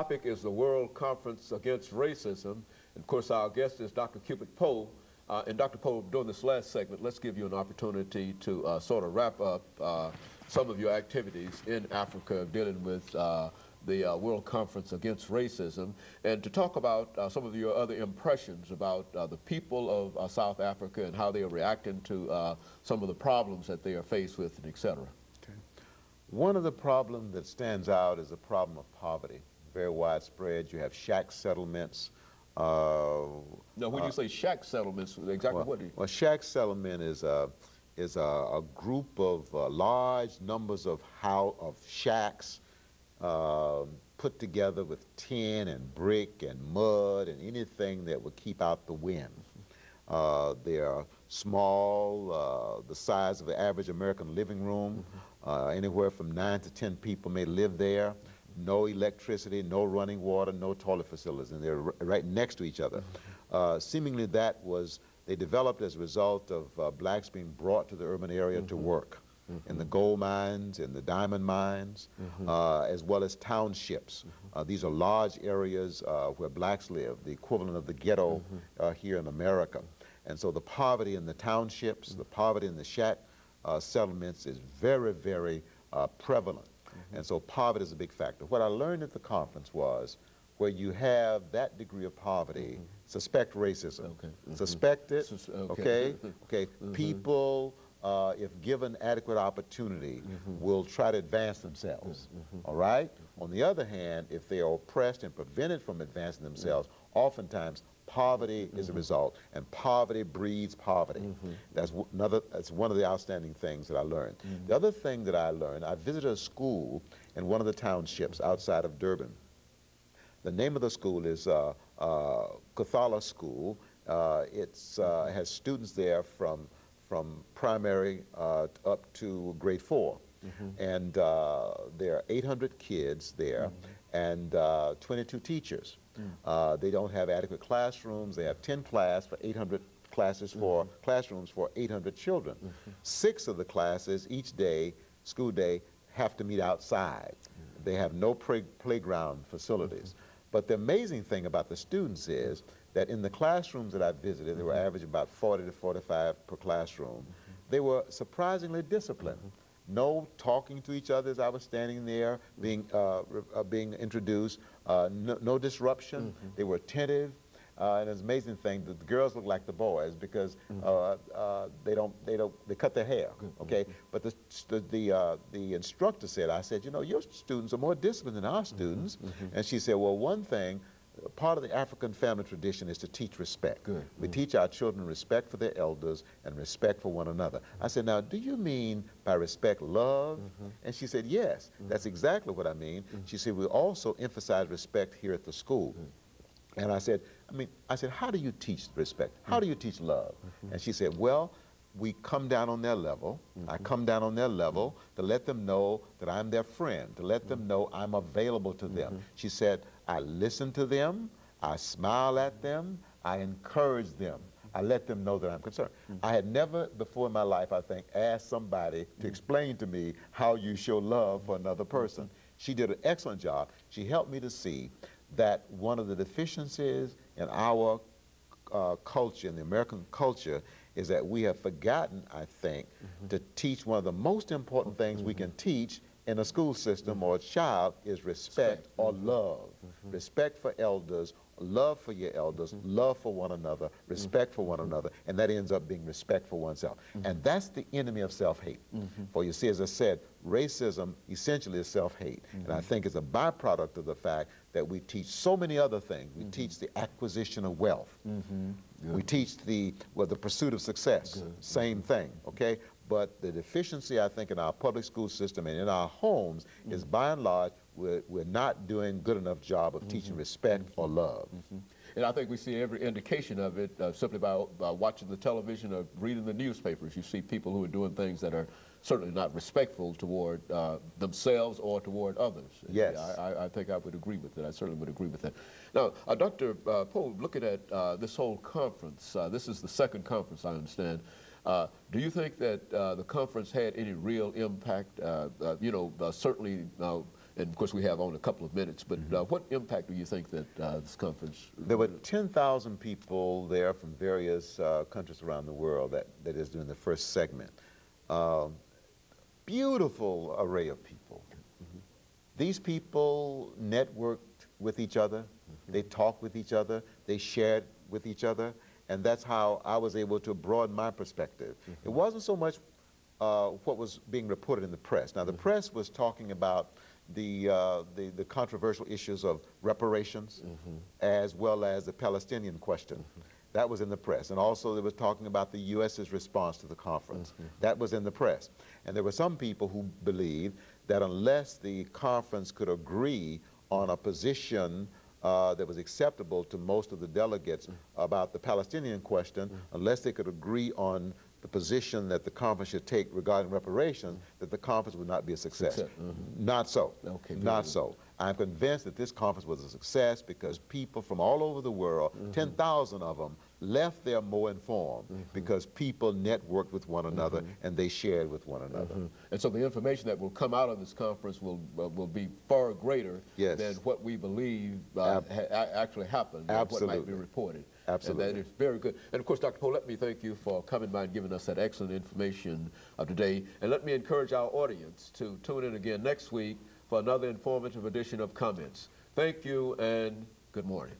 topic is the World Conference Against Racism. And of course, our guest is Dr. CPoe3. And Dr. Poe, during this last segment, let's give you an opportunity to sort of wrap up some of your activities in Africa dealing with the World Conference Against Racism, and to talk about some of your other impressions about the people of South Africa and how they are reacting to some of the problems that they are faced with, and et cetera. Okay. One of the problems that stands out is the problem of poverty, very widespread. You have shack settlements. Now, when you say shack settlements, exactly what do you? Well, shack settlement is a group of large numbers of shacks put together with tin and brick and mud and anything that would keep out the wind. They are small, the size of the average American living room. Anywhere from 9 to 10 people may live there. No electricity, no running water, no toilet facilities, and they're right next to each other. Seemingly they developed as a result of blacks being brought to the urban area to work in the gold mines, in the diamond mines, as well as townships. These are large areas where blacks live, the equivalent of the ghetto here in America. And so the poverty in the townships, the poverty in the shack settlements is very, very prevalent. And so poverty is a big factor. What I learned at the conference was where you have that degree of poverty, suspect racism. Suspect it, okay? People, if given adequate opportunity, will try to advance themselves, all right? On the other hand, if they are oppressed and prevented from advancing themselves, oftentimes poverty is a result, and poverty breeds poverty. That's one of the outstanding things that I learned. The other thing that I learned, I visited a school in one of the townships outside of Durban. The name of the school is Kathala School. It has students there from primary up to grade 4. And there are 800 kids there and 22 teachers. They don't have adequate classrooms. They have 10 classrooms for 800 children. 6 of the classes each day, school day, have to meet outside. They have no playground facilities. But the amazing thing about the students is that in the classrooms that I visited, they were averaging about 40 to 45 per classroom. They were surprisingly disciplined. No talking to each other as I was standing there being introduced, no disruption. They were attentive, and it's an amazing thing that the girls look like the boys because they cut their hair, okay? But the instructor said, I said, you know, your students are more disciplined than our students. And she said, well, one thing, part of the African family tradition is to teach respect. We teach our children respect for their elders and respect for one another. I said, now, do you mean by respect love? And she said, yes, that's exactly what I mean. She said, we also emphasize respect here at the school. And I said, how do you teach respect? How do you teach love? And she said, well, we come down on their level. I come down on their level to let them know that I'm their friend, to let them know I'm available to them. She said, I listen to them, I smile at them, I encourage them. I let them know that I'm concerned. I had never before in my life, I think, asked somebody to explain to me how you show love for another person. She did an excellent job. She helped me to see that one of the deficiencies in our culture, in the American culture, is that we have forgotten, I think, to teach one of the most important things we can teach in a school system or a child is respect or love. Respect for elders, love for your elders, love for one another, respect for one another, and that ends up being respect for oneself. And that's the enemy of self-hate. For you see, as I said, racism essentially is self-hate. And I think it's a byproduct of the fact that we teach so many other things. We teach the acquisition of wealth. We teach the pursuit of success. Same thing, okay? But the deficiency, I think, in our public school system and in our homes is, by and large, we're not doing a good enough job of teaching respect or love. And I think we see every indication of it simply by watching the television or reading the newspapers. You see people who are doing things that are certainly not respectful toward themselves or toward others. Yes. I think I would agree with that. I certainly would agree with that. Now, Dr. Poe, looking at this whole conference, this is the second conference, I understand. Do you think that the conference had any real impact? Certainly And of course, we have only a couple of minutes, but what impact do you think that this conference? There were 10,000 people there from various countries around the world that is doing the first segment. Beautiful array of people. These people networked with each other, they talked with each other, they shared with each other, and that's how I was able to broaden my perspective. It wasn't so much what was being reported in the press. Now, the press was talking about the controversial issues of reparations as well as the Palestinian question. That was in the press. And also they was talking about the U.S.'s response to the conference. That was in the press. And there were some people who believed that unless the conference could agree on a position that was acceptable to most of the delegates about the Palestinian question, unless they could agree on the position that the conference should take regarding reparations, that the conference would not be a success. Not so. Okay, not so. I'm convinced that this conference was a success because people from all over the world, 10,000 of them, left there more informed because people networked with one another and they shared with one another. And so the information that will come out of this conference will be far greater than what we believe actually happened, and what might be reported. Absolutely. And that is very good. And of course, Dr. Poe, let me thank you for coming by and giving us that excellent information today. And let me encourage our audience to tune in again next week for another informative edition of Comments. Thank you and good morning.